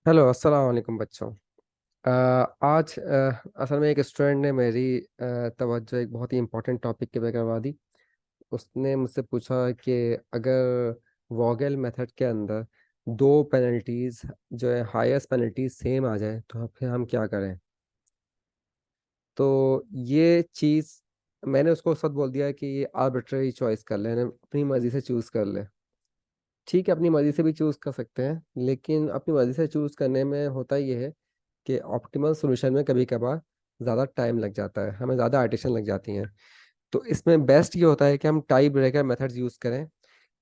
Hello, अस्सलाम वालेकुम बच्चों। आज असल में एक स्टूडेंट ने मेरी तवज्जो एक बहुत ही इम्पोर्टेंट टॉपिक के पे करवा दी। उसने मुझसे पूछा कि अगर वोगेल मेथड के अंदर दो पेनल्टीज जो है हाईएस्ट पेनल्टीज सेम आ जाए तो फिर हम क्या करें। तो ये चीज़ मैंने उसको उस वक्त बोल दिया कि ये आर्बिट्रेरी चॉइस कर ले, अपनी मर्जी से चूज़ कर ले। ठीक है, अपनी मर्जी से भी चूज़ कर सकते हैं, लेकिन अपनी मर्जी से चूज़ करने में होता ये है कि ऑप्टिमल सॉल्यूशन में कभी कभार ज़्यादा टाइम लग जाता है, हमें ज़्यादा आर्टिशन लग जाती हैं। तो इसमें बेस्ट ये होता है कि हम टाई ब्रेकर मेथड्स यूज़ करें,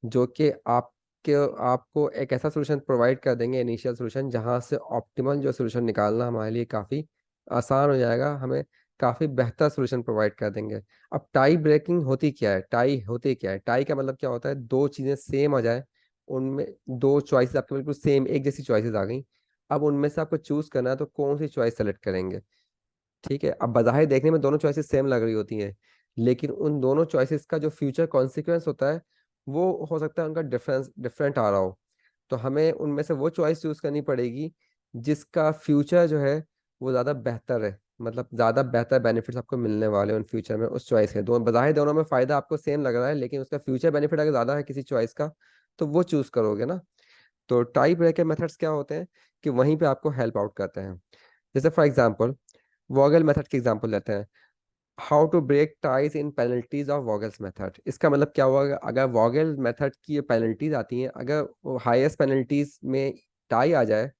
जो कि आपके आपको एक ऐसा सॉल्यूशन प्रोवाइड कर देंगे, इनिशियल सॉल्यूशन, जहाँ से ऑप्टिमल जो सॉल्यूशन निकालना हमारे लिए काफ़ी आसान हो जाएगा, हमें काफ़ी बेहतर सॉल्यूशन प्रोवाइड कर देंगे। अब टाई ब्रेकिंग होती क्या है, टाई होती क्या है, टाई का मतलब क्या होता है, दो चीज़ें सेम आ जाए, उनमें दो चॉइसेस आपके बिल्कुल सेम एक जैसी चॉइसेस आ गई। अब उनमें से आपको चूज करना है तो कौन सी चॉइस सेलेक्ट करेंगे। ठीक है, अब बज़ाहिर देखने में दोनों चॉइसेस सेम लग रही होती हैं, लेकिन उन दोनों चॉइसेस का जो फ्यूचर कॉन्सिक्वेंस होता है वो हो सकता है उनका डिफरेंस डिफरेंट आ रहा हो। तो हमें उनमें से वो चॉइस चूज करनी पड़ेगी जिसका फ्यूचर जो है वो ज़्यादा बेहतर है, मतलब ज़्यादा बेहतर बेनिफिट्स आपको मिलने वाले हैं उन फ्यूचर में उस चॉइस के। दोनों बज़ाहिर दोनों में फ़ायदा आपको सेम लग रहा है, लेकिन उसका फ्यूचर बेनिफिट अगर ज़्यादा है किसी चॉइस का तो वो चूज़ करोगे ना। तो टाई ब्रेकर मेथड्स क्या होते हैं कि वहीं पे आपको हेल्प आउट करते हैं। जैसे फॉर एग्जांपल वॉगल मेथड की एग्जांपल लेते हैं। How to break ties in penalties of Vogel's method. इसका मतलब क्या हुआ, अगर वॉगल मेथड की पेनल्टीज आती हैं, अगर हाईएस्ट पेनल्टीज में टाई आ जाए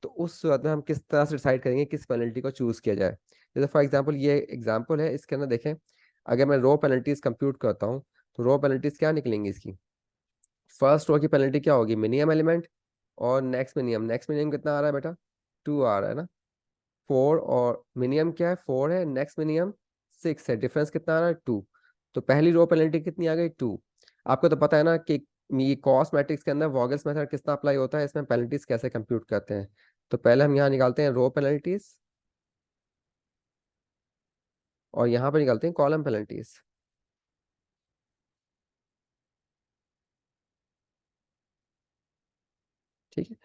तो उस सूरत में हम किस तरह से डिसाइड करेंगे किस पेनल्टी को चूज किया जाए। जैसे फॉर एग्जांपल ये एग्जांपल है, इसके अंदर देखें, अगर मैं रो पेनल्टीज कंप्यूट करता हूँ तो रो पेनल्टीज क्या निकलेंगी इसकी। फर्स्ट रो की पेनल्टी क्या होगी, मिनिमम एलिमेंट और नेक्स्ट मिनिमम कितना आ रहा है बेटा, 2 आ रहा है ना। 4 और मिनिमम क्या है, 4 है, नेक्स्ट मिनिमम 6 है, डिफरेंस कितना आ रहा है, 2। तो पहली रो पेनल्टी कितनी आ गई, 2। आपको तो पता है ना कि ये कॉस्ट मैट्रिक्स के अंदर वॉगल्स मेथड कितना अप्लाई होता है, इसमें पेनल्टीज कैसे कंप्यूट करते हैं। तो पहले हम यहाँ निकालते हैं रो पेनल्टीज और यहाँ पे निकालते हैं कॉलम पेनल्टीज। ठीक है,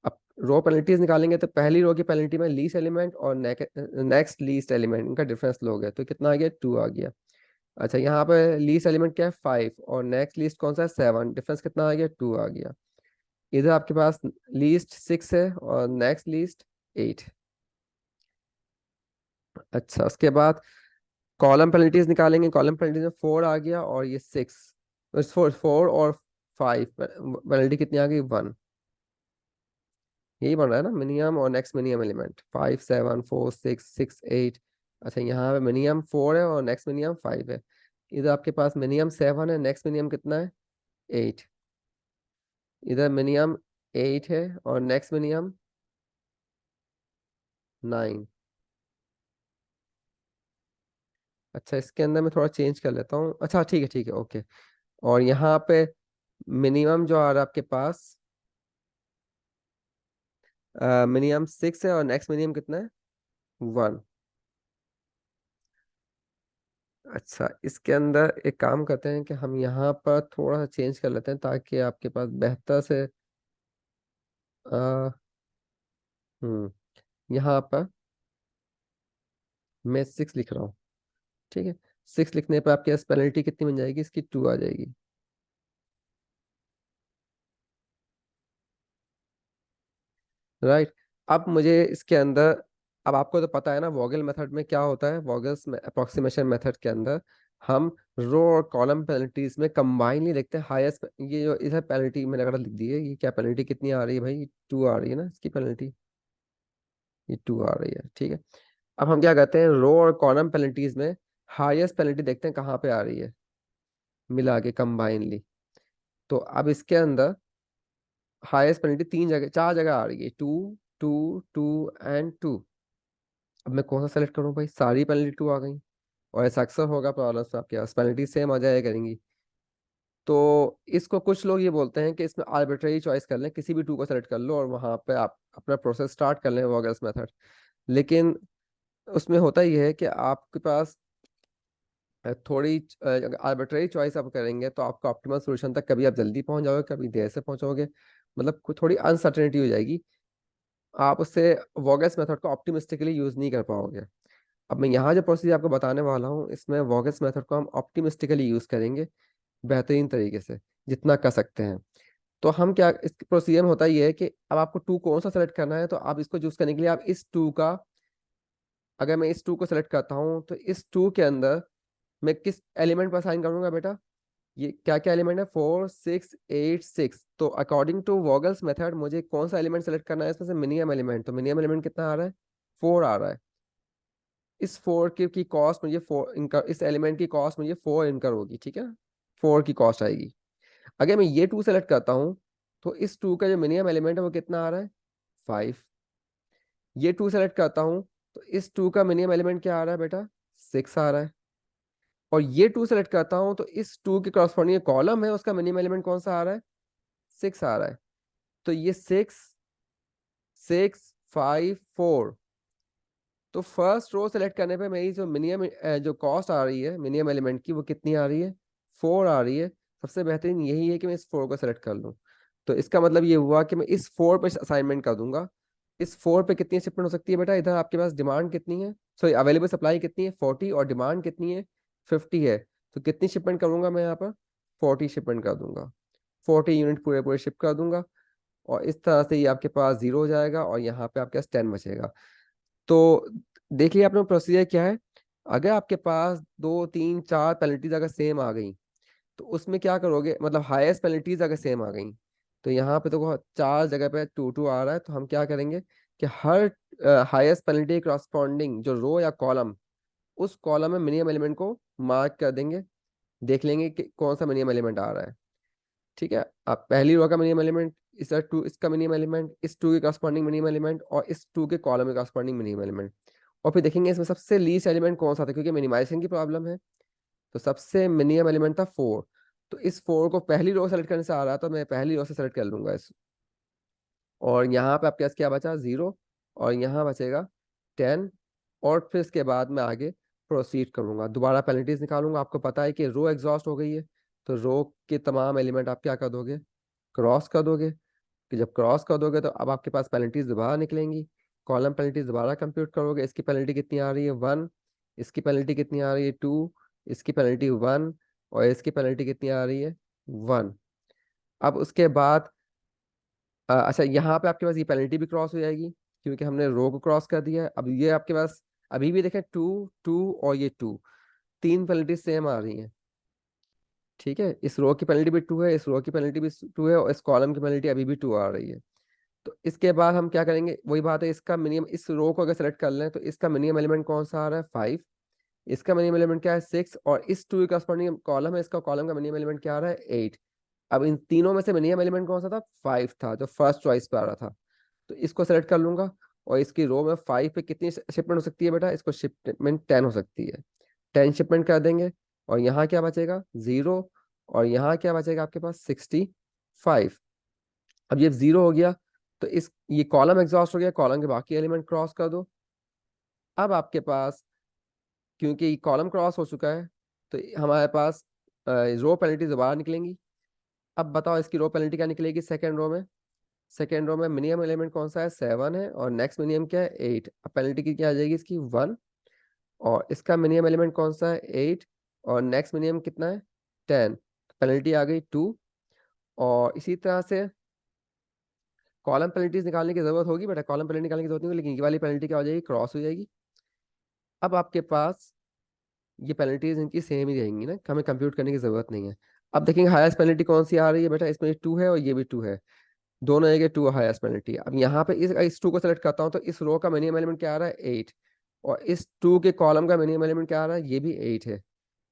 अब रो पेनल्टीज निकालेंगे तो पहली रो की पेनल्टी में लीस्ट एलिमेंट और नेक्स्ट लीस्ट एलिमेंट इनका डिफरेंस लोगे तो कितना आ गया, 2 आ गया। अच्छा, यहाँ पे लीस्ट एलिमेंट क्या है, 5, और नेक्स्ट लीस्ट कौन सा है, 7, डिफरेंस कितना आ गया, 2 आ गया। इधर आपके पास लीस्ट 6 है और नेक्स्ट लीस्ट 8। अच्छा, उसके बाद कॉलम पेनल्टीज निकालेंगे, कॉलम पेनल्टीज में 4 आ गया और ये 6, 4 और 5, पेनल्टी कितनी आ गई, 1। यही बन रहा है ना, मिनिमम और नेक्स्ट मिनिमम एलिमेंट, 5 7 4 6 6 8। अच्छा, यहाँ पे मिनिमम 4 है और नेक्स्ट मिनिमम 5 है। इधर आपके पास मिनिमम 7 है, नेक्स्ट मिनिमम कितना है, 8। इधर मिनिमम 8 है और नेक्स्ट मिनिमम 9। अच्छा, इसके अंदर मैं थोड़ा चेंज कर लेता हूँ, अच्छा ठीक है ओके। और यहाँ पे मिनिमम जो आ रहा है आपके पास, मिनिमम 6 है और नेक्स्ट मिनिमम कितना है, 1। अच्छा, इसके अंदर एक काम करते हैं कि हम यहाँ पर थोड़ा सा चेंज कर लेते हैं ताकि आपके पास बेहतर से आ, यहाँ पर मैं 6 लिख रहा हूँ। ठीक है, 6 लिखने पर आपके पास पेनल्टी कितनी बन जाएगी, इसकी 2 आ जाएगी। राइट। अब मुझे इसके अंदर, अब आपको तो पता है ना वॉगल मेथड में क्या होता है, वॉगल्स में अप्रोक्सीमेशन मेथड के अंदर हम रो और कॉलम पेनल्टीज में कंबाइनली देखते हैं हाईएस्ट। ये जो इधर पेनल्टी मैंने अगर लिख दी है, ये क्या पेनल्टी कितनी आ रही है भाई, 2 आ रही है ना इसकी पेनल्टी, ये 2 आ रही है। ठीक है, अब हम क्या करते हैं, रो और कॉलम पेनल्टीज में हाईएस्ट पेनल्टी देखते हैं कहाँ पे आ रही है, मिला के कंबाइनली। तो अब इसके अंदर हाईएस्ट पेनल्टी 4 जगह आ रही है, 2 2 2 एंड 2। अब मैं कौन सा सेलेक्ट करूं भाई, सारी पेनल्टी 2 आ गई, और ऐसा अक्सर होगा प्रॉब्लम्स में, आपके पास पेनल्टी सेम आ जाया करेंगी। तो इसको कुछ लोग ये बोलते हैं कि इसमें आर्बिट्रेरी चॉइस कर लें, किसी भी 2 को सेलेक्ट कर लो और वहां पे आप अपना प्रोसेस स्टार्ट कर लें वॉगल्स मेथड। लेकिन उसमें होता ये है कि आपके पास थोड़ी आर्बिट्रेरी चॉइस आप करेंगे तो आपका ऑप्टिमल सोल्यूशन तक कभी आप जल्दी पहुंच जाओगे, कभी देर से पहुंचोगे, मतलब थोड़ी अनसर्टेनिटी हो जाएगी। आप उससे वोगेस मेथड को ऑप्टिमिस्टिकली यूज नहीं कर पाओगे। अब मैं यहाँ जो प्रोसीजर आपको बताने वाला हूँ, इसमें वोगेस मेथड को हम ऑप्टिमिस्टिकली यूज करेंगे बेहतरीन तरीके से, जितना कर सकते हैं। तो हम क्या, इस प्रोसीजर में होता ये है कि अब आपको टू कौन सा सेलेक्ट करना है, तो आप इसको चूज करने के लिए आप इस टू का, अगर मैं इस टू को सेलेक्ट करता हूँ तो इस टू के अंदर मैं किस एलिमेंट पर साइन करूंगा बेटा, ये क्या क्या एलिमेंट है, 4 6 8 6। तो अकॉर्डिंग टू वोगल्स मेथड मुझे कौन सा एलिमेंट सेलेक्ट करना है इसमें से, मिनिमम एलिमेंट। तो मिनिमम एलिमेंट कितना आ रहा है, 4 आ रहा है। इस 4 की कॉस्ट मुझे 4 इनकर, इस एलिमेंट की कॉस्ट मुझे 4 इनकर होगी, ठीक है, 4 की कॉस्ट आएगी। अगर मैं ये 2 सेलेक्ट करता हूँ तो इस 2 का जो मिनिमम एलिमेंट है वो कितना आ रहा है, 5। ये 2 सेलेक्ट करता हूँ तो इस 2 का मिनिमम एलिमेंट क्या आ रहा है बेटा, 6 आ रहा है। और ये 2 सेलेक्ट करता हूँ तो इस 2 के करस्पॉन्डिंग कॉलम है उसका मिनिमम एलिमेंट कौन सा आ रहा है, 6 आ रहा है। तो ये 6 6 5 4। तो फर्स्ट रो सेलेक्ट करने पे मेरी जो मिनिमम जो कॉस्ट आ रही है मिनिमम एलिमेंट की, वो कितनी आ रही है, 4 आ रही है। सबसे बेहतरीन यही है कि मैं इस 4 को सेलेक्ट कर लूँ। तो इसका मतलब ये हुआ कि मैं इस 4 पे असाइनमेंट कर दूंगा। इस 4 पे कितनी शिपमेंट हो सकती है बेटा, इधर आपके पास डिमांड कितनी है, सॉरी अवेलेबल सप्लाई कितनी है, 40, और डिमांड कितनी है, 50 है। तो कितनी शिपमेंट करूंगा मैं यहाँ पर, 40 शिपमेंट कर दूंगा, 40 यूनिट पूरे पूरे शिप कर दूंगा। और इस तरह से ये आपके पास 0 हो जाएगा और यहाँ पे आपके पास 10 बचेगा। तो देख लिया आपने प्रोसीजर क्या है। अगर आपके पास 2 3 4 पेनल्टीज अगर सेम आ गई तो उसमें क्या करोगे, मतलब हाईएस्ट पेनल्टीज अगर सेम आ गई, तो यहाँ पे तो 4 जगह पे 2 2 आ रहा है, तो हम क्या करेंगे कि हर हाईएस्ट पेनल्टी करस्पॉन्डिंग जो रो या कॉलम, उस कॉलम में मिनिमम एलिमेंट को मार्क कर देंगे, देख लेंगे कि कौन सा मिनिमम एलिमेंट आ रहा है। ठीक है, आप पहली रो का मिनिमम एलिमेंट, इस टू इसका मिनिमम एलिमेंट, इस टू के करस्पॉन्डिंग मिनिमम एलिमेंट, और इस टू के कॉलम के करस्पॉन्डिंग मिनिमम एलिमेंट। और फिर देखेंगे इसमें सबसे लीस्ट एलिमेंट कौन सा था, क्योंकि मिनिमाइजेशन की प्रॉब्लम है। तो सबसे मिनिमम एलिमेंट था 4। तो इस 4 को पहली रो सेलेक्ट करने से आ रहा, तो मैं पहली रो से सेलेक्ट कर लूंगा इस। और यहाँ पे आपके पास क्या बचा, 0। और यहाँ बचेगा 10। और फिर इसके बाद मैं आगे प्रोसीड करूंगा, दोबारा पेनल्टीज निकालूंगा। आपको पता है कि रो एग्जॉस्ट हो गई है, तो रो के तमाम एलिमेंट आप क्या कर दोगे, क्रॉस कर दोगे। कि जब क्रॉस कर दोगे तो अब आपके पास पेनल्टीज दोबारा निकलेंगी, कॉलम पेनल्टीज दोबारा कंप्यूट करोगे। इसकी पेनल्टी कितनी आ रही है, 1। इसकी पेनल्टी कितनी आ रही है, 2। इसकी पेनल्टी 1। और इसकी पेनल्टी कितनी आ रही है, 1। अब उसके बाद अच्छा, यहाँ पे आपके पास ये पेनल्टी भी क्रॉस हो जाएगी, क्योंकि हमने रो को क्रॉस कर दिया है। अब ये आपके पास अभी भी देखें 2 2 और ये 2, 3 पेनल्टी सेम आ रही हैं। ठीक है, इस रो की पेनल्टी भी 2 है, इस रो की पेनल्टी भी 2 है, और इस कॉलम की पेनल्टी अभी भी 2 आ रही है। तो इसके बाद हम क्या करेंगे, वही बात है, इसका मिनिमम, इस रो को अगर सेलेक्ट कर लें तो इसका मिनिमम एलिमेंट कौन सा आ रहा है, 5। इसका मिनिमम एलिमेंट क्या है, 6। और इस 2 के करस्पॉन्डिंग कॉलम है, इसका कॉलम का मिनिमम एलिमेंट क्या आ रहा है, 8। अब इन तीनों में से मिनिमम एलिमेंट कौन सा था, 5 था, जो फर्स्ट चॉइस पे आ रहा था। तो इसको सेलेक्ट कर लूंगा। और इसकी रो में 5 पे कितनी शिपमेंट हो सकती है बेटा, इसको शिपमेंट 10 हो सकती है, 10 शिपमेंट कर देंगे। और यहाँ क्या बचेगा, 0। और यहाँ क्या बचेगा आपके पास, 65। अब ये 0 हो गया, तो इस ये कॉलम एग्जॉस्ट हो गया, कॉलम के बाकी एलिमेंट क्रॉस कर दो। अब आपके पास, क्योंकि कॉलम क्रॉस हो चुका है, तो हमारे पास रो पेनल्टी दोबारा निकलेंगी। अब बताओ इसकी रो पेनल्टी क्या निकलेगी, सेकेंड रो में। सेकेंड रो में मिनिमम एलिमेंट कौन सा है, 7 है, और नेक्स्ट मिनिमम क्या है, 8। अब पेनल्टी की क्या आ जाएगी इसकी, 1। और इसका मिनिमम एलिमेंट कौन सा है, 8। और नेक्स्ट मिनिमम कितना है, 10। पेनल्टी आ गई 2। और इसी तरह से कॉलम पेनल्टीज निकालने की जरूरत होगी, बट कॉलम पेनल्टी निकालने की जरूरत नहीं होगी, लेकिन ये वाली पेनल्टी क्या हो जाएगी, क्रॉस हो जाएगी। अब आपके पास ये पेनल्टीज इनकी सेम ही रहेंगी ना, हमें कंप्यूट करने की जरूरत नहीं है। अब देखेंगे हाईएस्ट पेनल्टी कौन सी आ रही है बेटा, इसमें 2 है और ये भी 2 है, दोनों एक 2 हाईएस्ट पेनल्टी। अब यहाँ पे इस 2 को सेलेक्ट करता हूँ तो इस रो का मिनिमम एलिमेंट क्या आ रहा है, 8। और इस 2 के कॉलम का मिनिमम एलिमेंट क्या आ रहा है, ये भी 8 है,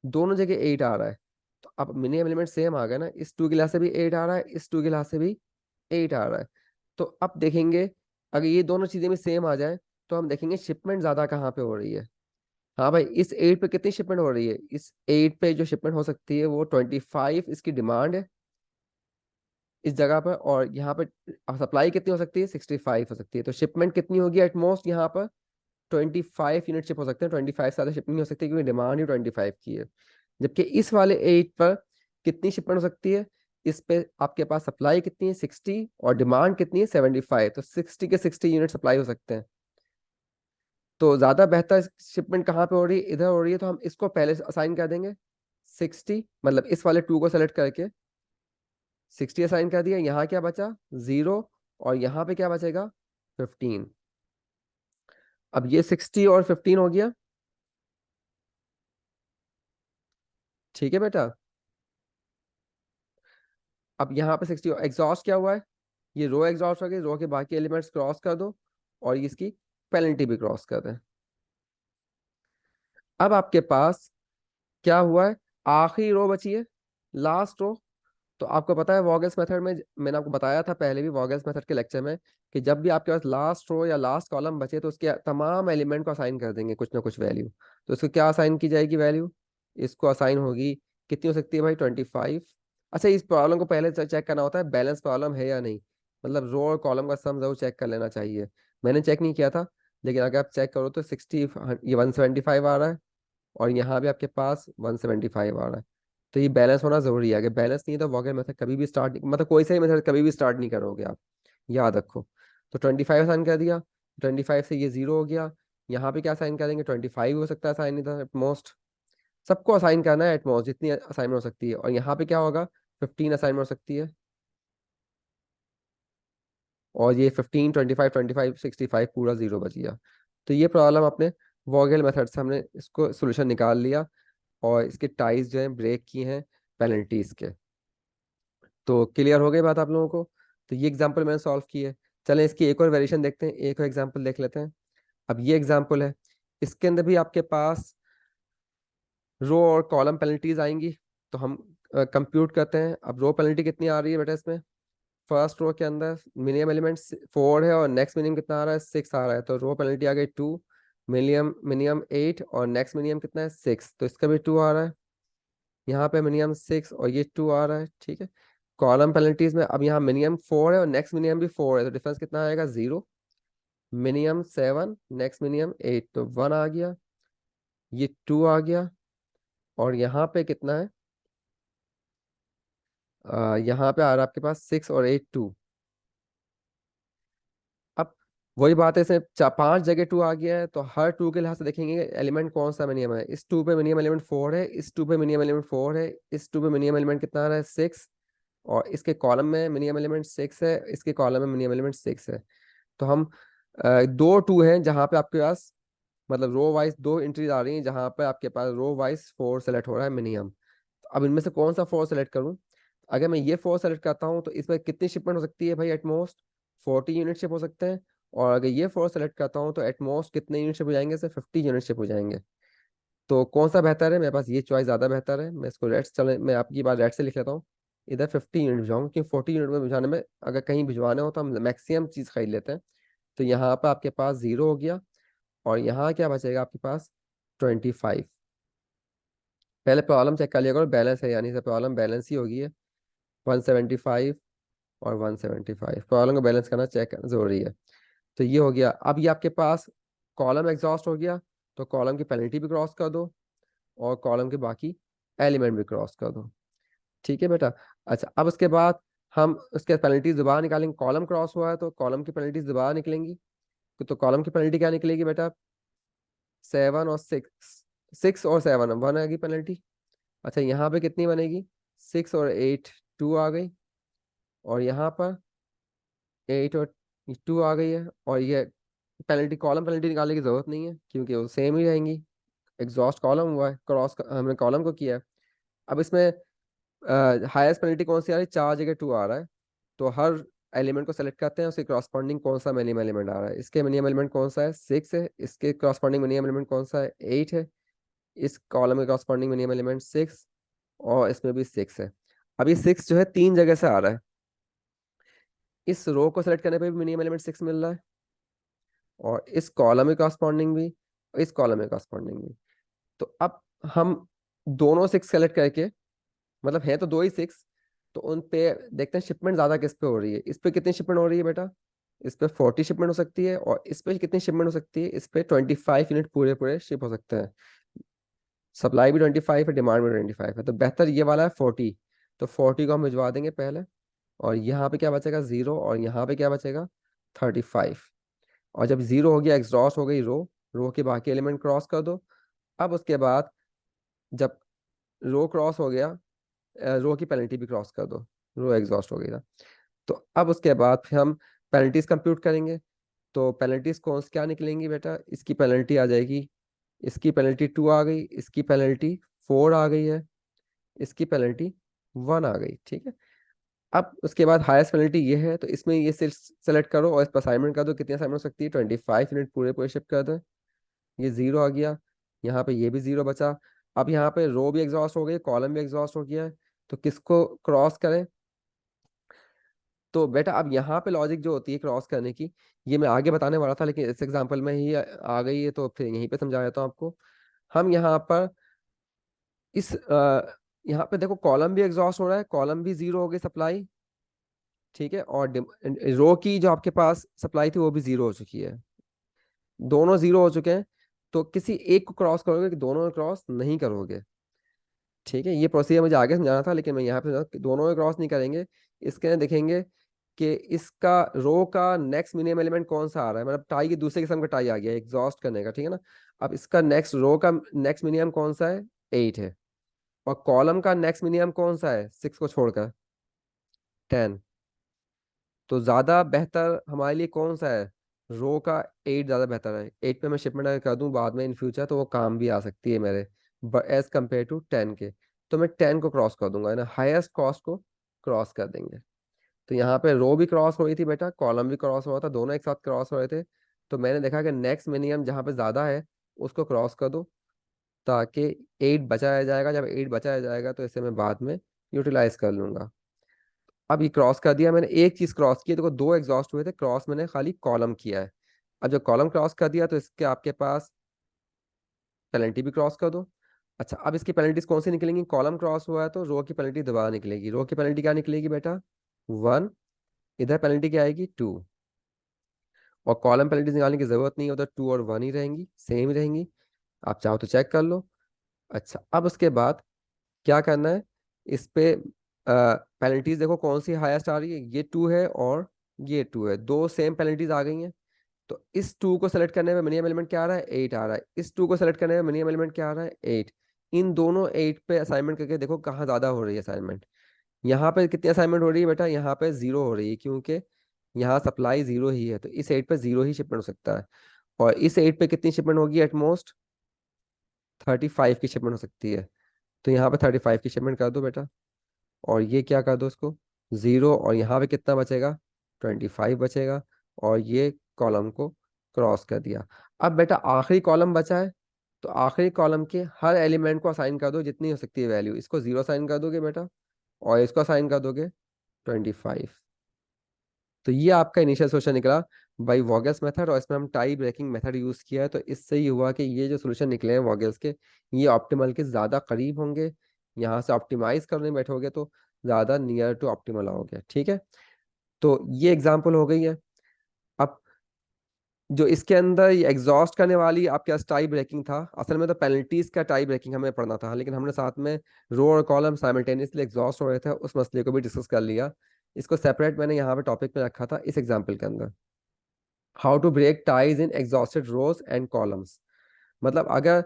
दोनों जगह 8 आ रहा है। तो अब मिनिमम एलिमेंट सेम आ गया ना, इस 2 के लिहाज से भी 8 आ रहा है, इस 2 के लिहाज से भी 8 आ रहा है। तो अब देखेंगे, अगर ये दोनों चीजें भी सेम आ जाए तो हम देखेंगे शिपमेंट ज्यादा कहाँ पे हो रही है। हाँ भाई, इस 8 पे कितनी शिपमेंट हो रही है, इस 8 पे जो शिपमेंट हो सकती है वो 25 इसकी डिमांड है इस जगह पर। और यहाँ पे सप्लाई कितनी हो सकती है, 65 हो सकती है। तो शिपमेंट कितनी होगी एटमोस्ट यहाँ पर, 25 यूनिट शिप हो सकते हैं, 25 से ज़्यादा शिप नहीं हो सकती, क्योंकि डिमांड ही 25 की है। जबकि इस वाले 8 पर कितनी शिपमेंट हो सकती है, इस पे आपके पास सप्लाई कितनी है 60 और डिमांड कितनी है 75, तो 60 के 60 यूनिट सप्लाई हो सकते हैं। तो ज्यादा बेहतर शिपमेंट कहाँ पे हो रही है, इधर हो रही है, तो हम इसको पहले असाइन कर देंगे 60, मतलब इस वाले 2 को सेलेक्ट करके 60 असाइन कर दिया। यहाँ क्या बचा 0, और यहाँ पे क्या बचेगा 15। अब ये 60 और 15 हो गया, ठीक है बेटा। अब यहाँ पे 60 एग्जॉस्ट क्या हुआ है, ये रो एग्जॉस्ट हो गई, रो के बाकी एलिमेंट्स क्रॉस कर दो और इसकी पेनल्टी भी क्रॉस कर दें। अब आपके पास क्या हुआ है, आखिरी रो बची है, लास्ट रो। तो आपको पता है वॉगल्स मेथड में, मैंने आपको बताया था पहले भी वॉगल्स मेथड के लेक्चर में, कि जब भी आपके पास लास्ट रो या लास्ट कॉलम बचे तो उसके तमाम एलिमेंट को असाइन कर देंगे कुछ ना कुछ वैल्यू। तो इसको क्या असाइन की जाएगी वैल्यू, इसको असाइन होगी, कितनी हो सकती है भाई 25। अच्छा, इस प्रॉब्लम को पहले चेक करना होता है बैलेंस प्रॉब्लम है या नहीं, मतलब रो और कॉलम का सम जरूर चेक कर लेना चाहिए। मैंने चेक नहीं किया था, लेकिन अगर आप चेक करो तो 60, ये 175 आ रहा है, और यहाँ भी आपके पास 175 आ रहा है। तो ये बैलेंस होना जरूरी है, अगर बैलेंस नहीं है तो वॉगल मेथड कभी भी स्टार्ट, मतलब कोई सा ही मेथड कभी भी स्टार्ट नहीं करोगे आप, याद रखो। तो 25 साइन कर दिया, 25 से ये 0 हो गया। यहाँ पे क्या साइन करेंगे, 25 हो सकता है साइन इधर एटमोस्ट, सबको असाइन करना है एटमोस्ट, जितनी असाइनमेंट हो सकती है। और यहाँ पे क्या होगा 15 असाइनमेंट हो सकती है, और ये 15, 25, 25, 65 पूरा 0 बच गया। तो ये प्रॉब्लम अपने वॉगल मेथड से हमने इसको सोल्यूशन निकाल लिया, और इसके टाइज जो हैं ब्रेक किए हैं पेनल्टीज के। तो क्लियर हो गई बात आप लोगों को। तो ये एग्जांपल मैंने सॉल्व की है। चलें इसकी एक और वेरिएशन देखते हैं, एक और एग्जांपल देख लेते हैं। अब ये एग्जांपल है, इसके अंदर भी आपके पास रो और कॉलम पेनल्टीज आएंगी। तो हम कंप्यूट करते हैं। अब रो पेनल्टी कितनी आ रही है बेटा इसमें, फर्स्ट रो के अंदर मिनिमम एलिमेंट 4 है और नेक्स्ट मिनिमम कितना आ रहा है 6 आ रहा है, तो रो पेनल्टी आ गई 2। मिनिमम मिनिमम 8 और नेक्स्ट मिनिमम कितना है 6, तो इसका भी 2 आ रहा है। यहाँ पे मिनिमम 6 और ये 2 आ रहा है, ठीक है। कॉलम पेनल्टीज में अब यहाँ मिनिमम 4 है और नेक्स्ट मिनिमम भी 4 है, तो डिफरेंस कितना आएगा 0। मिनिमम 7, नेक्स्ट मिनिमम 8, तो 1 आ गया, ये 2 आ गया, और यहाँ पे कितना है, यहाँ पे आ रहा है आपके पास 6 और 8 2। अब वही बात है, इसमें 5 जगह 2 आ गया है, तो हर 2 के लिहाज से देखेंगे एलिमेंट कौन सा मिनिमम है। इस 2 पे मिनिमम एलिमेंट 4 है, इस 2 पे मिनिमम एलिमेंट 4 है, इस 2 पे मिनिमम एलिमेंट कितना आ रहा है 6, और इसके कॉलम में मिनिमम एलिमेंट 6 है, इसके कॉलम में मिनिमम एलिमेंट 6 है। तो हम 2 2 हैं जहाँ पे आपके पास, मतलब रो वाइज 2 एंट्रीज आ रही हैं जहाँ पे आपके पास रो वाइज 4 सेलेक्ट हो रहा है मिनिमम। तो अब इनमें से कौन सा 4 सेलेक्ट करूँ, अगर मैं ये 4 सेलेक्ट करता हूँ तो इसमें कितनी शिपमेंट हो सकती है भाई, एटमोस्ट 40 यूनिट शिप हो सकते हैं। और अगर ये 4 सेलेक्ट करता हूँ तो एटमोस्ट कितने यूनिट शिप हो जाएंगे, सिर्फ 50 यूनिट शिप हो जाएंगे। तो कौन सा बेहतर है, मेरे पास ये चॉइस ज़्यादा बेहतर है। मैं इसको रेड, चले मैं आपकी बात रेड से लिख लेता हूँ। इधर 50 यूनिट भिजवाऊँ, क्योंकि 40 यूनिट में भिजवाने में अगर कहीं भिजवाने हो तो हम मैक्सिमम चीज़ खरीद लेते हैं। तो यहाँ पर आपके पास 0 हो गया, और यहाँ क्या बचेगा आपके पास 25। पहले प्रॉब्लम चेक कर लिया करो बैलेंस है, यानी से प्रॉब्लम बैलेंस ही होगी है। 175 और 175 प्रॉब्लम को बैलेंस करना चेक करना जरूरी है। तो ये हो गया। अब ये आपके पास कॉलम एग्जॉस्ट हो गया, तो कॉलम की पेनल्टी भी क्रॉस कर दो और कॉलम के बाकी एलिमेंट भी क्रॉस कर दो, ठीक है बेटा। अच्छा, अब उसके बाद हम उसके पेनल्टीज दोबारा निकालेंगे। कॉलम क्रॉस हुआ है तो कॉलम की पेनल्टीज दोबारा निकलेंगी। तो कॉलम की पेनल्टी क्या निकलेगी बेटा, 7 और 6, 6 और 7 1 आएगी पेनल्टी। अच्छा, यहाँ पे कितनी बनेगी 6 और 8 2 आ गई, और यहाँ पर 8 और 2 आ गई है। और ये पेनल्टी, कॉलम पेनल्टी निकालने की जरूरत नहीं है क्योंकि वो सेम ही रहेंगी। एग्जॉस्ट कॉलम हुआ है, क्रॉस हमने कॉलम को किया है। अब इसमें हाईएस्ट पेनल्टी कौन सी आ रही है, 4 जगह 2 आ रहा है। तो हर एलिमेंट को सेलेक्ट करते हैं, उसके क्रॉसपॉन्डिंग कौन सा मिनिमम एलिमेंट आ रहा है। इसके मिनिमम एलिमेंट कौन सा है 6 है, इसके क्रॉसपॉन्डिंग मिनिमम एलिमेंट कौन सा है 8 है, इस कॉलम के क्रॉसपॉन्डिंग मिनिमम एलिमेंट 6, और इसमें भी 6 है। अब ये 6 जो है 3 जगह से आ रहा है, इस रो को सेलेक्ट करने पे भी मिनिमम एलिमेंट 6 मिल रहा है, और इस कॉलम में कॉरस्पॉन्डिंग भी, और इस कॉलम में कॉरस्पॉन्डिंग भी। तो अब हम दोनों 6 सेलेक्ट करके, मतलब है तो 2 ही 6, तो उन पे देखते हैं शिपमेंट ज्यादा किस पे हो रही है। इस पे कितनी शिपमेंट हो रही है बेटा, इस पे 40 शिपमेंट हो सकती है, और इस पे कितनी शिपमेंट हो सकती है, इस पे 25 यूनिट पूरे पूरे शिप हो सकते हैं। सप्लाई भी 25 है, डिमांड भी 25 है, तो बेहतर ये वाला है 40। तो 40 को हम भिजवा देंगे पहले, और यहाँ पे क्या बचेगा 0, और यहाँ पे क्या बचेगा 35। और जब 0 हो गया, एग्जॉस्ट हो गई रो, रो के बाकी एलिमेंट क्रॉस कर दो। अब उसके बाद जब रो क्रॉस हो गया, रो की पेनल्टी भी क्रॉस कर दो, रो एग्जॉस्ट हो गई ना। तो अब उसके बाद फिर हम पेनल्टीज कंप्यूट करेंगे। तो पेनल्टीज कौन सी क्या निकलेंगी बेटा, इसकी पेनल्टी आ जाएगी, इसकी पेनल्टी 2 आ गई, इसकी पेनल्टी 4 आ गई है, इसकी पेनल्टी 1 आ गई। ठीक है। अब उसके बाद हाईएस्ट पेनल्टी ये है, तो इसमें ये सेलेक्ट करो और इस पर असाइनमेंट कर दो। कितनी असाइनमेंट हो सकती है, 25 यूनिट पूरे पूरे शिफ्ट कर दो। ये 0 आ गया, यहाँ पे ये भी 0 बचा। अब यहाँ पे रो भी एग्जॉस्ट हो गई, कॉलम भी एग्जॉस्ट हो गया है, तो किसको क्रॉस करें। तो बेटा अब यहाँ पे लॉजिक जो होती है क्रॉस करने की, ये मैं आगे बताने वाला था, लेकिन इस एग्जांपल में ही आ गई है, तो फिर यहीं पे समझा देता हूँ आपको। हम यहाँ पर इस यहाँ पे देखो, कॉलम भी एग्जॉस्ट हो रहा है, कॉलम भी 0 हो गई सप्लाई। ठीक है। और रो की जो आपके पास सप्लाई थी वो भी 0 हो चुकी है, दोनों 0 हो चुके हैं। तो किसी एक को क्रॉस करोगे कि दोनों को क्रॉस नहीं करोगे। ठीक है। ये प्रोसीजर मुझे आगे समझाना था, लेकिन मैं यहाँ पे दोनों को क्रॉस नहीं करेंगे। इसके अंदर देखेंगे कि इसका रो का नेक्स्ट मिनिमम एलिमेंट कौन सा आ रहा है, मतलब टाई की दूसरे किस्म का टाई आ गया एग्जॉस्ट करने का। ठीक है ना। अब इसका नेक्स्ट रो का नेक्स्ट मिनिमम कौन सा है, 8 है। और कॉलम का नेक्स्ट मिनिमम कौन सा है, 6 को छोड़कर 10। तो ज्यादा बेहतर हमारे लिए कौन सा है, रो का 8 ज्यादा बेहतर है। 8 पे मैं शिपमेंट अगर कर दूं बाद में इन फ्यूचर, तो वो काम भी आ सकती है मेरे, एज कम्पेयर टू 10 के। तो मैं 10 को क्रॉस कर दूंगा, है ना, हाईएस्ट कॉस्ट को क्रॉस कर देंगे। तो यहाँ पे रो भी क्रॉस हो रही थी बेटा, कॉलम भी क्रॉस हो रहा था, दोनों एक साथ क्रॉस हो रहे थे। तो मैंने देखा कि नेक्स्ट मिनिमम जहाँ पे ज्यादा है उसको क्रॉस कर दो, ताकि 8 बचाया जाएगा। जब 8 बचाया जाएगा तो इसे मैं बाद में यूटिलाइज कर लूंगा। अब ये क्रॉस कर दिया मैंने, एक चीज क्रॉस की है, देखो दो एग्जॉस्ट हुए थे, क्रॉस मैंने खाली कॉलम किया है। अब जब कॉलम क्रॉस कर दिया तो इसके आपके पास पेनल्टी भी क्रॉस कर दो। अच्छा, अब इसकी पेनल्टीज कौन सी निकलेंगी, कॉलम क्रॉस हुआ है तो रो की पेनल्टी दोबारा निकलेगी। रो की पेनल्टी क्या निकलेगी बेटा, 1। इधर पेनल्टी क्या आएगी, 2। और कॉलम पेनल्टीज निकालने की जरूरत नहीं है, उधर 2 और 1 ही रहेंगी, सेम ही रहेंगी। आप चाहो तो चेक कर लो। अच्छा, अब उसके बाद क्या करना है, इस पे पेनल्टीज देखो कौन सी हाईएस्ट आ रही है, ये 2 है और ये 2 है, दो सेम पेनल्टीज आ गई हैं। तो इस 2 को सेलेक्ट करने में मिनिमम एलिमेंट क्या आ रहा है, 8 आ रहा है। इस 2 को सेलेक्ट करने में मिनिमम एलिमेंट क्या आ रहा है, 8। इन दोनों 8 पे असाइनमेंट करके देखो कहाँ ज्यादा हो रही है असाइनमेंट। यहाँ पे कितनी असाइनमेंट हो रही है बेटा, यहाँ पे 0 हो रही है, क्योंकि यहाँ सप्लाई 0 ही है, तो इस 8 पे 0 ही शिपमेंट हो सकता है। और इस 8 पे कितनी शिपमेंट होगी, एटमोस्ट 35 की शिपमेंट हो सकती है। तो यहाँ पे 35 की शिपमेंट कर दो बेटा, और ये क्या कर दो इसको 0, और यहाँ पे कितना बचेगा, 25 बचेगा। और ये कॉलम को क्रॉस कर दिया। अब बेटा आखिरी कॉलम बचा है, तो आखिरी कॉलम के हर एलिमेंट को असाइन कर दो जितनी हो सकती है वैल्यू। इसको 0 असाइन कर दोगे बेटा, और इसको असाइन कर दोगे 25। तो ये आपका इनिशियल सोल्यूशन निकला बाई वॉगल्स मेथड, और इसमें हम टाई ब्रेकिंग मेथड यूज किया है। तो इससे ही हुआ कि ये जो सोल्यूशन निकले हैं वॉगल्स के, ये ऑप्टिमल के ज़्यादा करीब होंगे। यहाँ से ऑप्टिमाइज करने बैठोगे तो ज़्यादा नियर टू ऑप्टिमल आओगे। ठीक है। तो ये एग्जाम्पल हो गई है। अब जो इसके अंदर ये एग्जॉस्ट करने वाली आपके पास टाई ब्रेकिंग था, असल में तो पेनल्टीज का टाई ब्रेकिंग हमें पढ़ना था, लेकिन हमने साथ में रो और कॉलम साइमल्टेनियसली एग्जॉस्ट हो रहे थे, उस मसले को भी डिस्कस कर लिया। इसको सेपरेट मैंने यहाँ पे टॉपिक में रखा था इस एग्जाम्पल के अंदर, how to break ties in exhausted rows and columns. मतलब अगर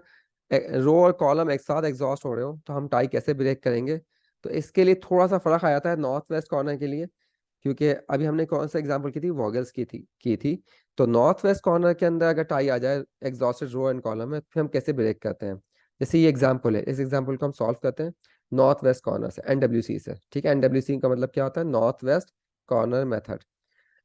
रो और कॉलम एक साथ एग्जॉस्ट हो रहे हो तो हम टाई कैसे ब्रेक करेंगे। तो इसके लिए थोड़ा सा फर्क आ जाता है नॉर्थ वेस्ट कॉर्नर के लिए, क्योंकि अभी हमने कौन सा एग्जांपल की थी, वॉगल्स की थी। तो नॉर्थ वेस्ट कॉर्नर के अंदर अगर टाई आ जाए एग्जॉस्टेड रो एंड कॉलम में, फिर हम कैसे ब्रेक करते हैं। जैसे ये एग्जांपल है, इस एग्जांपल को हम सॉल्व करते हैं नॉर्थ वेस्ट कॉर्नर से, NWC से। ठीक है, NWC का मतलब क्या होता है, नॉर्थ वेस्ट कॉर्नर मेथड।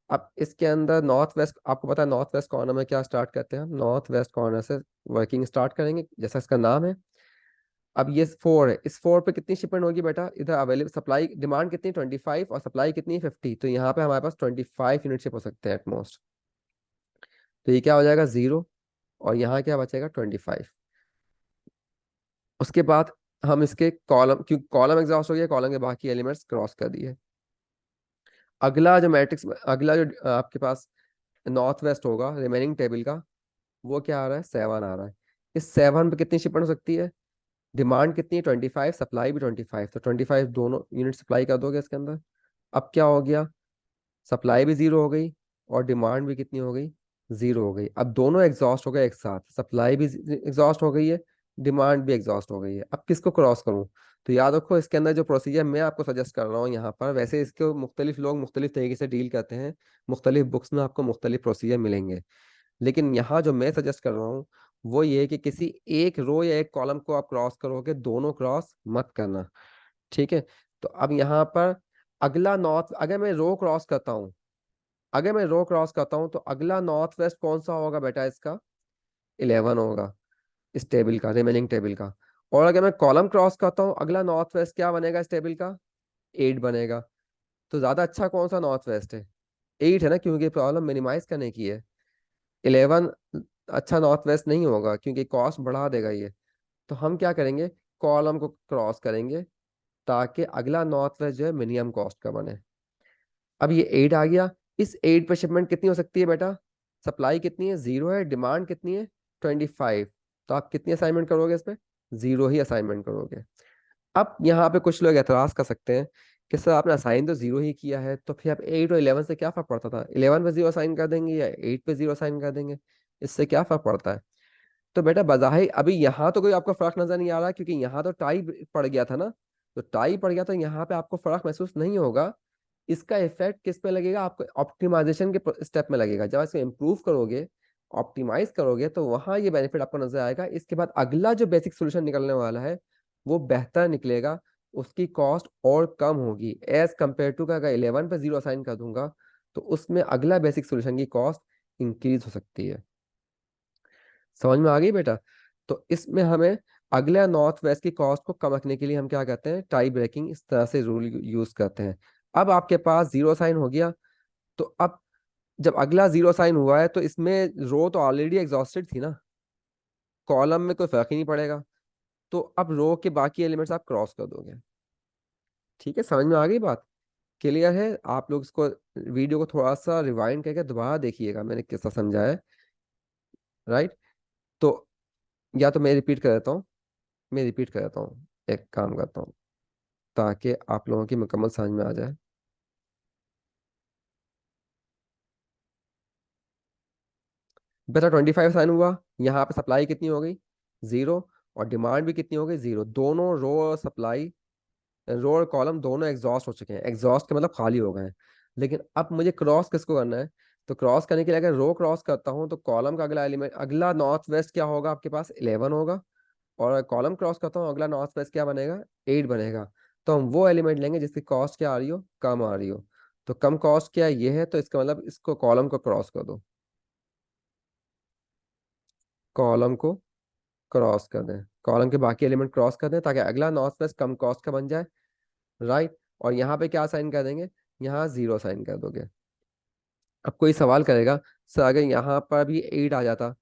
अब इसके अंदर नॉर्थ वेस्ट, आपको पता है नॉर्थ वेस्ट कॉर्नर में क्या स्टार्ट करते हैं हम, नॉर्थ वेस्ट कॉर्नर से वर्किंग स्टार्ट करेंगे जैसा इसका नाम है। अब ये 4 है, इस 4 पे कितनी शिपमेंट होगी बेटा, इधर अवेलेबल सप्लाई डिमांड कितनी 25 और सप्लाई कितनी 50, तो यहाँ पे हमारे पास 25 यूनिट शिप हो सकते हैं एटमोस्ट। तो ये क्या हो जाएगा 0, और यहाँ क्या बचेगा 25। उसके बाद हम इसके कॉलम, क्योंकि कॉलम एग्जॉस्ट हो गया, कॉलम के बाकी एलिमेंट्स क्रॉस कर दिए। अगला जो मैट्रिक्स, अगला जो आपके पास नॉर्थ वेस्ट होगा रिमेनिंग टेबल का, वो क्या आ रहा है, 7 आ रहा है। इस 7 पे कितनी शिपमेंट हो सकती है, डिमांड कितनी है 25, सप्लाई भी 25, तो 25 दोनों यूनिट सप्लाई कर दोगे इसके अंदर। अब क्या हो गया, सप्लाई भी जीरो हो गई और डिमांड भी कितनी हो गई, जीरो हो गई। अब दोनों एग्जॉस्ट हो गए एक साथ, सप्लाई भी एग्जॉस्ट हो गई है, डिमांड भी एग्जॉस्ट हो गई है। अब किसको क्रॉस करूं? तो याद रखो इसके अंदर जो प्रोसीजर मैं आपको सजेस्ट कर रहा हूँ यहाँ पर, वैसे इसको मुख्तलिफ लोग मुख्तलिफ तरीके से डील करते हैं, मुख्तलिफ बुक्स में आपको मुख्तलिफ प्रोसीजर मिलेंगे, लेकिन यहाँ जो मैं सजेस्ट कर रहा हूँ वो ये है कि किसी एक रो या एक कॉलम को आप क्रॉस करोगे, दोनों क्रॉस मत करना। ठीक है। तो अब यहाँ पर अगला नॉर्थ, अगर मैं रो क्रॉस करता हूँ तो अगला नॉर्थ वेस्ट कौन सा होगा बेटा इसका, 11 होगा इस टेबल का, रिमेनिंग टेबल का। और अगर मैं कॉलम क्रॉस करता हूँ अगला नॉर्थ वेस्ट क्या बनेगा इस टेबल का, 8 बनेगा। तो ज्यादा अच्छा कौन सा नॉर्थ वेस्ट है, 8 है ना, क्योंकि प्रॉब्लम मिनिमाइज करने की है। 11 अच्छा नॉर्थ वेस्ट नहीं होगा क्योंकि कॉस्ट बढ़ा देगा ये। तो हम क्या करेंगे, कॉलम को क्रॉस करेंगे ताकि अगला नॉर्थ वेस्ट जो है मिनिमम कॉस्ट का बने। अब ये 8 आ गया, इस 8 पे शिपमेंट कितनी हो सकती है बेटा, सप्लाई कितनी है, जीरो है, डिमांड कितनी है, 25। तो आप कितनी असाइनमेंट करोगे इस पे, जीरो ही असाइनमेंट करोगे। अब यहाँ पे कुछ लोग एतराज कर सकते हैं कि सर आपने असाइन तो जीरो ही किया है, तो फिर आप 8 और 11 से क्या फर्क पड़ता था, 11 पे जीरो असाइन कर देंगे या 8 पे जीरो असाइन कर देंगे, इससे क्या फर्क पड़ता है। तो बेटा बज़ाहिर अभी यहाँ तो कोई आपको फर्क नजर नहीं आ रहा क्योंकि यहाँ तो टाई पड़ गया था ना, तो टाई पड़ गया तो यहाँ पे आपको फर्क महसूस नहीं होगा। इसका इफेक्ट किस पे लगेगा, आपको ऑप्टिमाइजेशन के स्टेप में लगेगा। जब इसको इम्प्रूव करोगे, ऑप्टिमाइज करोगे, तो वहां ये बेनिफिट आपको नजर आएगा। इसके बाद अगला जो बेसिक सोल्यूशन निकलने वाला है वो बेहतर निकलेगा, उसकी कॉस्ट और कम होगी एज कम्पेयर टू का। अगर 11 पे जीरो असाइन कर दूंगा तो उसमें अगला बेसिक सोल्यूशन की कॉस्ट इंक्रीज हो सकती है। समझ में आ गई बेटा। तो इसमें हमें अगले नॉर्थ वेस्ट की कॉस्ट को कम रखने के लिए हम क्या करते हैं, टाई ब्रेकिंग इस तरह से रूल यूज करते हैं। अब आपके पास जीरो साइन हो गया, तो अब जब अगला जीरो साइन हुआ है तो इसमें रो तो ऑलरेडी एग्जॉस्टेड थी ना, कॉलम में कोई फर्क ही नहीं पड़ेगा। तो अब रो के बाकी एलिमेंट्स आप क्रॉस कर दोगे। ठीक है, समझ में आ गई बात, क्लियर है। आप लोग इसको वीडियो को थोड़ा सा रिवाइंड करके दोबारा देखिएगा मैंने कैसा समझाया है, राइट। तो या तो मैं रिपीट कर देता हूँ, एक काम करता हूँ ताकि आप लोगों की मुकम्मल समझ में आ जाए। बेटा 25 साइन हुआ, यहाँ पे सप्लाई कितनी हो गई, जीरो, और डिमांड भी कितनी हो गई, जीरो। दोनों रो और सप्लाई, रो और कॉलम दोनों एग्जॉस्ट हो चुके हैं, एग्जॉस्ट के मतलब खाली हो गए हैं। लेकिन अब मुझे क्रॉस किसको करना है, तो क्रॉस करने के लिए अगर रो क्रॉस करता हूँ तो कॉलम का अगला एलिमेंट, अगला नॉर्थ वेस्ट क्या होगा आपके पास, 11 होगा। और कॉलम क्रॉस करता हूँ अगला नॉर्थ वेस्ट क्या बनेगा, 8 बनेगा। तो हम वो एलिमेंट लेंगे जिसकी कॉस्ट क्या आ रही हो, कम आ रही हो। तो कम कॉस्ट क्या ये है, तो इसका मतलब इसको कॉलम को क्रॉस कर दो, कॉलम को क्रॉस कर दें, कॉलम के बाकी एलिमेंट क्रॉस कर दें ताकि अगला नॉर्थ वेस्ट कम कॉस्ट का बन जाए, राइट। और यहाँ पे क्या साइन कर देंगे, यहाँ जीरो साइन कर दोगे। अब कोई सवाल करेगा, सर अगर यहाँ पर भी 8 आ जाता,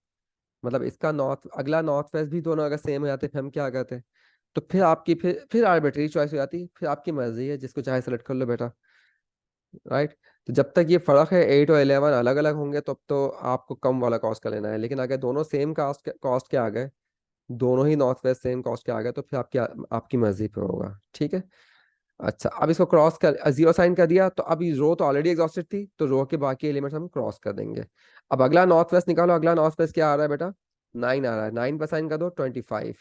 मतलब इसका नॉर्थ अगला नॉर्थ वेस्ट भी दोनों अगर सेम हो जाते फिर हम क्या करते, तो फिर आपकी फिर आर्बिट्री चॉइस हो जाती, फिर आपकी मर्जी है जिसको चाहे सेलेक्ट कर लो बेटा, राइट। तो जब तक ये फर्क है 8 और 11 अलग अलग होंगे तब तो आपको कम वाला कॉस्ट का लेना है, लेकिन अगर दोनों सेम कॉस्ट के आ गए, दोनों ही नॉर्थ वेस्ट सेम कॉस्ट के आ गए, तो फिर आपकी आपकी मर्जी पे होगा। ठीक है। अच्छा, अब इसको क्रॉस कर जीरो साइन कर दिया, तो अब ये रो तो ऑलरेडी एग्जॉस्टेड थी, तो रो के बाकी एलिमेंट्स हम क्रॉस कर देंगे। अब अगला नॉर्थ वेस्ट निकालो, अगला नॉर्थ वेस्ट क्या आ रहा है बेटा, 9 आ रहा है, 9 पर साइन कर दो 25।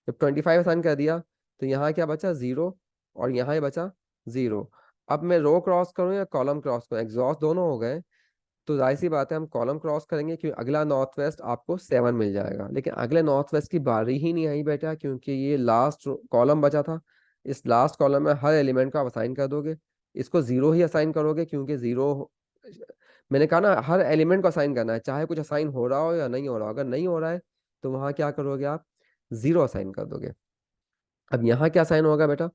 जब 25 साइन कर दिया तो यहाँ क्या बचा, जीरो, और यहाँ ही बचा जीरो। अब मैं रो क्रॉस करूँ या कॉलम क्रॉस करूँ, एग्जॉस्ट दोनों हो गए, तो जाहिर सी बात है हम कॉलम क्रॉस करेंगे क्योंकि अगला नॉर्थ वेस्ट आपको 7 मिल जाएगा। लेकिन अगले नॉर्थ वेस्ट की बारी ही नहीं आई बेटा, क्योंकि ये लास्ट कॉलम बचा था। इस लास्ट कॉलम में हर एलिमेंट को आप असाइन कर दोगे, इसको जीरो ही असाइन करोगे क्योंकि जीरो, मैंने कहा ना हर एलिमेंट को असाइन करना है, चाहे कुछ असाइन हो रहा हो या नहीं हो रहा हो। अगर नहीं हो रहा है तो वहां क्या करोगे आप, जीरो असाइन कर दोगे। अब यहाँ क्या असाइन होगा बेटा,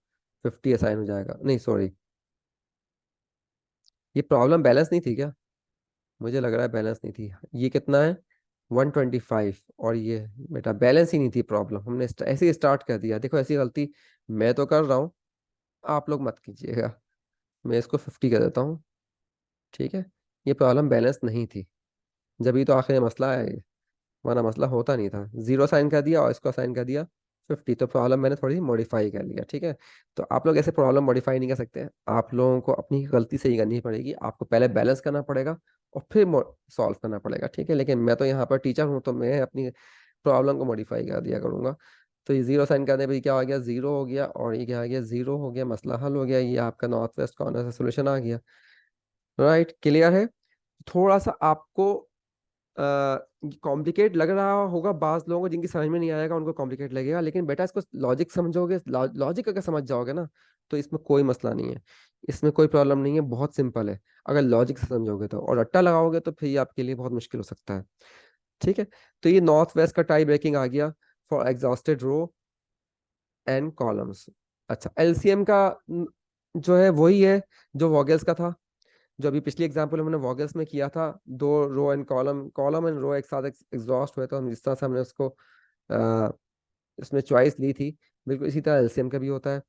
50 असाइन हो जाएगा, नहीं सॉरी, ये प्रॉब्लम बैलेंस नहीं थी क्या, मुझे लग रहा है बैलेंस नहीं थी। ये कितना है, 125, और ये बेटा बैलेंस ही नहीं थी प्रॉब्लम, हमने ऐसे ही स्टार्ट कर दिया। देखो ऐसी गलती मैं तो कर रहा हूँ, आप लोग मत कीजिएगा। मैं इसको 50 कर देता हूँ, ठीक है। ये प्रॉब्लम बैलेंस नहीं थी, जब ही तो आखिर मसला है, वरना मसला होता नहीं था। जीरो साइन कर दिया और इसको साइन कर दिया 50। तो प्रॉब्लम मैंने थोड़ी मॉडिफाई कर लिया, ठीक है। तो आप लोग ऐसे प्रॉब्लम मॉडिफाई नहीं कर सकते हैं, आप लोगों को अपनी गलती से ही करनी पड़ेगी, आपको पहले बैलेंस करना पड़ेगा और फिर सॉल्व करना पड़ेगा, ठीक है। लेकिन मैं तो यहाँ पर टीचर हूँ, तो मैं अपनी प्रॉब्लम को मॉडिफाई कर दिया करूंगा। तो ये जीरो साइन करने पर क्या हो गया, जीरो हो गया, और ये क्या आ गया, जीरो हो गया, मसला हल हो गया, ये आपका नॉर्थ वेस्ट कॉर्नर से सोल्यूशन आ गया। राइट, क्लियर है। थोड़ा सा आपको कॉम्प्लिकेट लग रहा होगा बाज लोगों को, जिनकी समझ में नहीं आएगा उनको कॉम्प्लिकेट लगेगा, लेकिन बेटा इसको लॉजिक समझोगे, लॉजिक अगर समझ जाओगे ना, तो इसमें कोई मसला नहीं है, इसमें कोई प्रॉब्लम नहीं है, बहुत सिंपल है। अगर लॉजिक से समझोगे तो, और रट्टा लगाओगे तो फिर ये आपके लिए बहुत मुश्किल हो सकता है, ठीक है। तो ये नॉर्थ वेस्ट का टाई ब्रेकिंग आ गया for exhausted row and columns. अच्छा, एलसीएम का जो है वही है जो वॉगल्स का था, जो अभी पिछली एग्जांपल हमने वॉगल्स में किया था। दो row and column, column and row एक साथ एग्जॉस्ट हुए, तो हम जिस तरह से हमने उसको अ, इसमें चॉइस ली थी, बिल्कुल इसी तरह एलसीएम का भी होता है।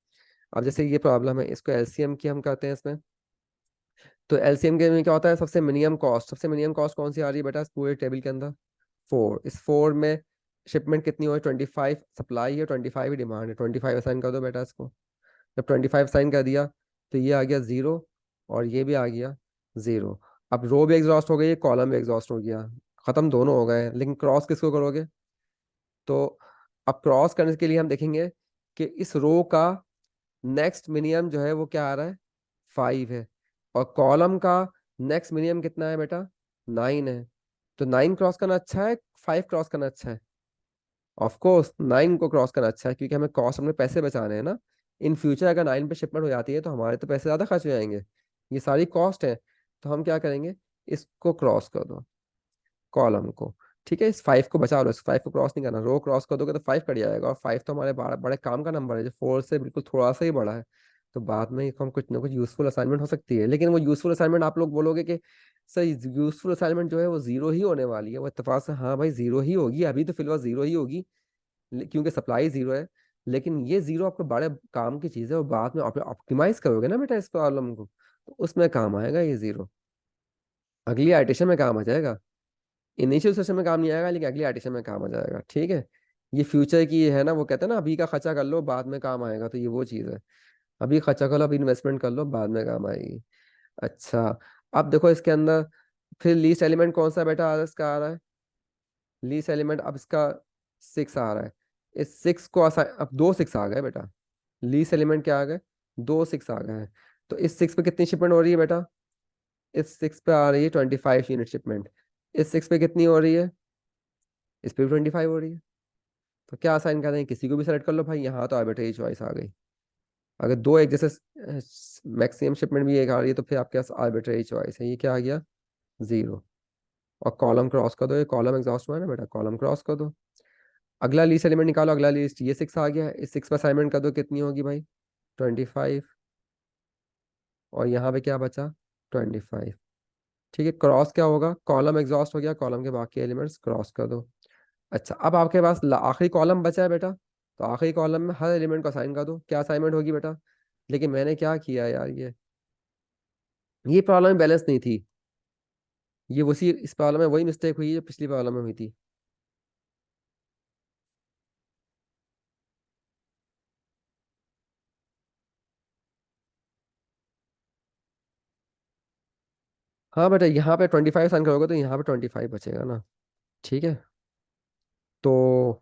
अब जैसे ये प्रॉब्लम है, इसको एलसीएम की हम करते हैं इसमें। तो एलसीएम के में क्या होता है, सबसे मिनिमम कॉस्ट कौन सी आ रही है बेटा इस पूरे टेबल के अंदर, 4। इस 4 में शिपमेंट कितनी हो है, 25 सप्लाई है, 25 ही डिमांड है, 25 असाइन कर दो बेटा इसको। जब 25 साइन कर दिया तो ये आ गया 0, और ये भी आ गया 0। अब रो भी एग्जॉस्ट हो गई, कॉलम भी एग्जॉस्ट हो गया, खत्म दोनों हो गए, लेकिन क्रॉस किसको करोगे। तो अब क्रॉस करने के लिए हम देखेंगे कि इस रो का नेक्स्ट मिनिमम जो है वो क्या आ रहा है, 5 है, और कॉलम का नेक्स्ट मिनिमम कितना है बेटा, 9 है। तो 9 क्रॉस करना अच्छा है, 5 क्रॉस करना अच्छा है। ऑफ कोर्स 9 को क्रॉस करना अच्छा है, क्योंकि हमें कॉस्ट, अपने पैसे बचाने हैं ना। इन फ्यूचर अगर 9 पे शिपमेंट हो जाती है तो हमारे तो पैसे ज़्यादा खर्च हो जाएंगे, ये सारी कॉस्ट है। तो हम क्या करेंगे, इसको क्रॉस कर दो, कॉलम को, ठीक है। इस 5 को बचा लो, इस 5 को क्रॉस नहीं करना, रो क्रॉस कर दोगे तो 5 कट जाएगा, और 5 तो हमारे बड़े बड़े काम का नंबर है, जो 4 से बिल्कुल थोड़ा सा ही बड़ा है। तो बाद में इसको हम कुछ ना कुछ यूजफुल असाइनमेंट हो सकती है, लेकिन वो यूजफुल असाइनमेंट आप लोग बोलोगे कि सर यूजफुल असाइनमेंट जो है वो जीरो ही होने वाली है, वो इत्तेफाक से हाँ भाई जीरो ही होगी, अभी तो फिलहाल जीरो ही होगी, क्योंकि सप्लाई जीरो है। लेकिन ये जीरो आपको बड़े काम की चीज है, और बाद में आप ऑप्टिमाइज करोगे ना बेटा इस प्रॉब्लम को, तो उसमें काम आएगा ये जीरो, अगली आइटेशन में काम आ जाएगा। इनिशियल सेशन में काम नहीं आएगा, लेकिन अगली आइटेशन में काम आ जाएगा, ठीक है। ये फ्यूचर की है ना, वो कहते हैं ना, अभी का खर्चा कर लो बाद में काम आएगा, तो ये वो चीज़ है। अभी खर्चा कर लो, अभी इन्वेस्टमेंट कर लो, बाद में काम आएगी। अच्छा, अब देखो इसके अंदर फिर लीस्ट एलिमेंट कौन सा बेटा इसका आ रहा है, लीस्ट एलिमेंट अब इसका 6 आ रहा है। इस 6 को अब दो 6 आ गए बेटा, लीस्ट एलिमेंट क्या आ गए, दो 6 आ गए हैं। तो इस 6 पे कितनी शिपमेंट हो रही है बेटा, इस 6 पे आ रही है 25 यूनिट शिपमेंट। इस 6 पे कितनी हो रही है, इस पे भी 25 हो रही है। तो क्या असाइन करें, किसी को भी सेलेक्ट कर लो भाई, यहाँ तो आर्बिट्रेरी चॉइस आ गई। अगर दो एक जैसे मैक्सिमम शिपमेंट भी एक आ रही है, तो फिर आपके पास आर्बिट्रेरी चॉइस है, ये क्या आ गया, 0। और कॉलम क्रॉस कर दो, ये कॉलम एग्जॉस्ट हुआ है ना बेटा, कॉलम क्रॉस कर दो। अगला लीस्ट एलिमेंट निकालो, अगला लीस्ट, ये 6 आ गया, इस 6 पर असाइनमेंट कर दो, कितनी होगी भाई, 25। और यहाँ पे क्या बचा, 25, ठीक है। क्रॉस क्या होगा, कॉलम एग्जॉस्ट हो गया, कॉलम के बाकी एलिमेंट्स क्रॉस कर दो। अच्छा, अब आपके पास आखिरी कॉलम बचा है बेटा, तो आखिरी कॉलम में हर एलिमेंट को असाइन कर दो, क्या असाइनमेंट होगी बेटा। लेकिन मैंने क्या किया यार, ये प्रॉब्लम बैलेंस नहीं थी, ये उसी इस प्रॉब्लम में वही मिस्टेक हुई है जो पिछली प्रॉब्लम में हुई थी। हाँ बेटा, यहाँ पे 25 असाइन करोगे तो यहाँ पे 25 बचेगा ना, ठीक है। तो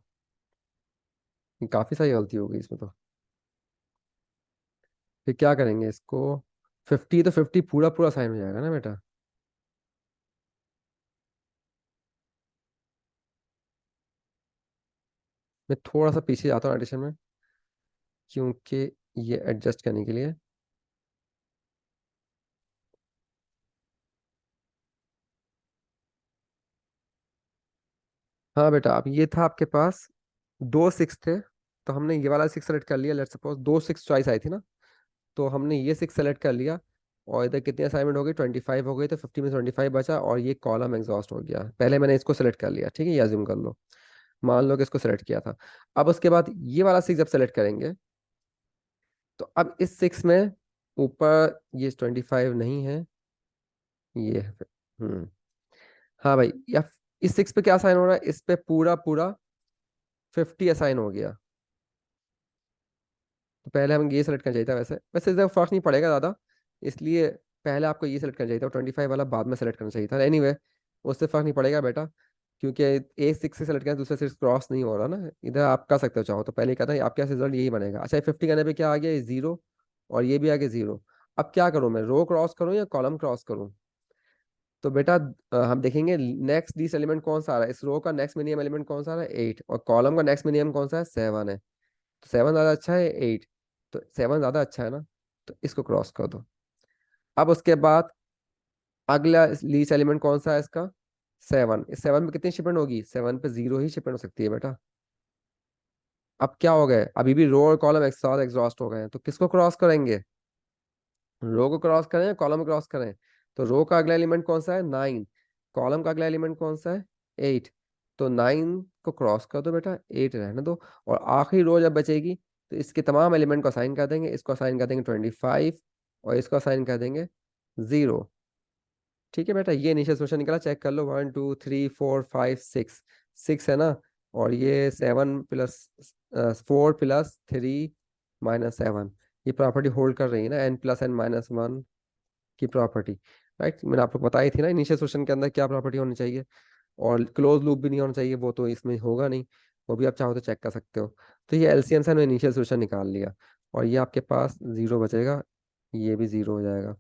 काफी सारी गलती होगी इसमें तो। फिर क्या करेंगे इसको, 50 तो 50 पूरा पूरा साइन हो जाएगा ना बेटा। मैं थोड़ा सा पीछे जाता हूँ एडिशन में, क्योंकि ये एडजस्ट करने के लिए। हाँ बेटा, अब ये था आपके पास दो 6 थे, तो हमने ये वाला 6 सेलेक्ट कर लिया, लेट्स सपोज दो 6 चॉइस आई थी ना, तो हमने ये 6 सेलेक्ट कर लिया। और इधर कितनी असाइनमेंट हो गई, 25 हो गई, तो 50 में 25 बचा, और ये कॉलम एग्जॉस्ट हो गया, पहले मैंने इसको सेलेक्ट कर लिया, ठीक है, ये अज्यूम कर लो, मान लो कि इसको सेलेक्ट किया था। अब उसके बाद ये वाला 6 जब सेलेक्ट करेंगे, तो अब इस 6 में ऊपर ये 25 नहीं है, ये है हम्म, हाँ भाई, या इस 6 पे क्या साइन हो रहा है, इस पे पूरा पूरा 50 असाइन हो गया, तो पहले हमें ये सेलेक्ट करना चाहिए था, वैसे वैसे इसका फर्क नहीं पड़ेगा ज़्यादा, इसलिए पहले आपको ये सेलेक्ट करना चाहिए था, 25 वाला बाद में सेलेक्ट करना चाहिए था। एनीवे उससे फर्क नहीं पड़ेगा बेटा, क्योंकि A6 से सेलेक्ट करना, दूसरा 6 क्रॉस नहीं हो रहा ना, इधर आप कर सकते हो चाहो तो। पहले ही कहता है आपके पास रिजल्ट यही बनेगा। अच्छा 50 करने पे क्या आ गया, 0, और ये भी आ गया 0। अब क्या करूँ मैं, रो क्रॉस करूँ या कॉलम क्रॉस करूँ? तो बेटा हम देखेंगे नेक्स्ट लीस्ट एलिमेंट कौन सा आ रहा है, इस रो का नेक्स्ट मिनिमम एलिमेंट कौन सा आ रहा है, 8, और कॉलम का नेक्स्ट मिनिमम कौन सा है, 7 है। तो 7 ज़्यादा अच्छा है 8, तो 7 ज़्यादा अच्छा है ना, तो इसको क्रॉस कर दो। अब उसके बाद अगला लीस्ट एलिमेंट कौन सा है इसका, 7। इस 7 पे कितनी शिपमेंट होगी, 7 पे 0 ही शिपमेंट हो सकती है बेटा। अब क्या हो गए, अभी भी रो और कॉलम एक साथ एग्जॉस्ट हो गए हैं, तो किसको क्रॉस करेंगे, रो को क्रॉस करें या कॉलम को क्रॉस करें? तो रो का अगला एलिमेंट कौन सा है, 9, कॉलम का अगला एलिमेंट कौन सा है, 8। तो 9 को क्रॉस कर दो बेटा, 8 रहने दो, और आखिरी रो जब बचेगी तो इसके तमाम एलिमेंट को असाइन कर देंगे, इसको असाइन कर देंगे 25, और इसको असाइन कर देंगे 0। ठीक है बेटा, ये इनिशियल सोल्यूशन निकला, चेक कर लो, 1 2 3 4 5 6, 6 है ना, और ये 7 + 4 + 3 - 7, ये प्रॉपर्टी होल्ड कर रही है ना, n + n - 1 की प्रॉपर्टी। राइट, मैंने आपको बताई थी ना इनिशियल सोल्यूशन के अंदर क्या प्रॉपर्टी होनी चाहिए, और क्लोज लूप भी नहीं होना चाहिए, वो तो इसमें होगा नहीं, वो भी आप चाहो तो चेक कर सकते हो। तो ये एलसीएम से हमने इनिशियल सोल्यूशन निकाल लिया, और ये आपके पास 0 बचेगा, ये भी 0 हो जाएगा।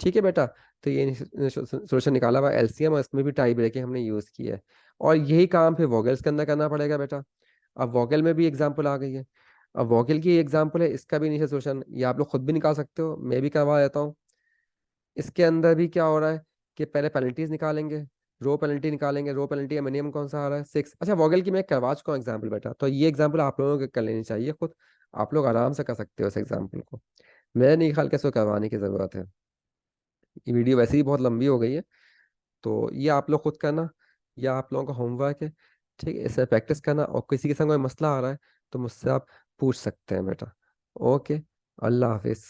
ठीक है बेटा, तो ये सोल्यूशन निकाला हुआ एलसीएम, और इसमें भी टाई ब्रेकिंग हमने यूज़ की है, और यही काम फिर वोगल्स के अंदर करना पड़ेगा बेटा। अब वोगल में भी एग्जाम्पल आ गई है, अब वोगल की एग्जाम्पल है, इसका भी इनिशियल सोल्यूशन ये आप लोग खुद भी निकाल सकते हो, मैं भी करवा देता हूँ। इसके अंदर भी क्या हो रहा है कि पहले पेनल्टीज निकालेंगे, रो पेनल्टी निकालेंगे, रो पेनल्टी का मिनिमम कौन सा आ रहा है, 6। अच्छा वोगल की मैं करवा चुका हूँ एग्जाम्पल बेटा, तो ये एग्जाम्पल आप लोगों को कर लेनी चाहिए खुद, आप लोग आराम से कर सकते हो इस एग्जाम्पल को, मेरे नहीं ख्याल के इसको करवाने की ज़रूरत है। ये वीडियो वैसे ही बहुत लंबी हो गई है, तो ये आप लोग खुद करना, या आप लोगों का होमवर्क है। ठीक है, इससे प्रैक्टिस करना, और किसी के संग कोई मसला आ रहा है तो मुझसे आप पूछ सकते हैं बेटा। ओके, अल्लाह हाफिज़।